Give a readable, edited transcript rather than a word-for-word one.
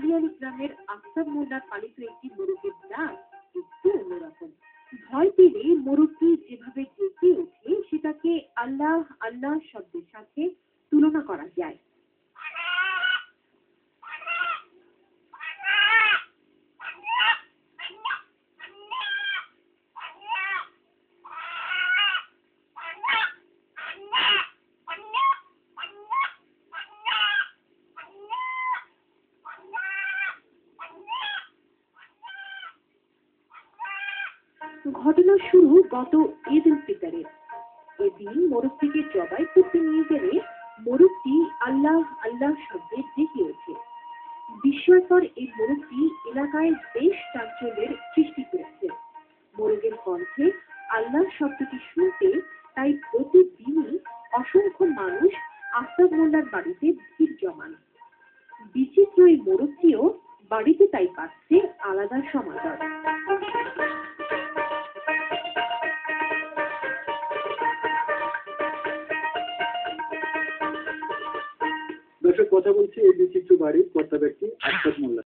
কাদিয়ানী গ্রামের আফতাব মোল্লার পালিত একটি মোরগের ডাক একটু অন্যরকম। ভয় পেলে মোরগটি যেভাবে ডেকে ওঠে সেটাকে আল্লাহ আল্লাহ শব্দের সাথে তুলনা করা যায়। ঘটনা শুরু গত ঈদ উল ফিতরে। এদিন মোরগটিকে জবাই করতে নিয়ে গেলে মোরগটি আল্লাহ আল্লাহ শব্দে ডেকে ওঠে। বিস্ময়কর এই মোরগটি এলাকায় বেশ চাঞ্চল্যের সৃষ্টি করেছে। মোরগের কণ্ঠে আল্লাহ শব্দটি শুনতে তাই প্রতিদিনই অসংখ্য মানুষ আফতাব মোল্লার বাড়িতে ভিড় জমান। বিচিত্র এই মোরগটিও বাড়িতে তাই পাচ্ছে আলাদা সমাদর। দর্শক, কথা বলছি এই বিচিত্র বাড়ির কর্তা ব্যক্তি আফতাব মোল্লা।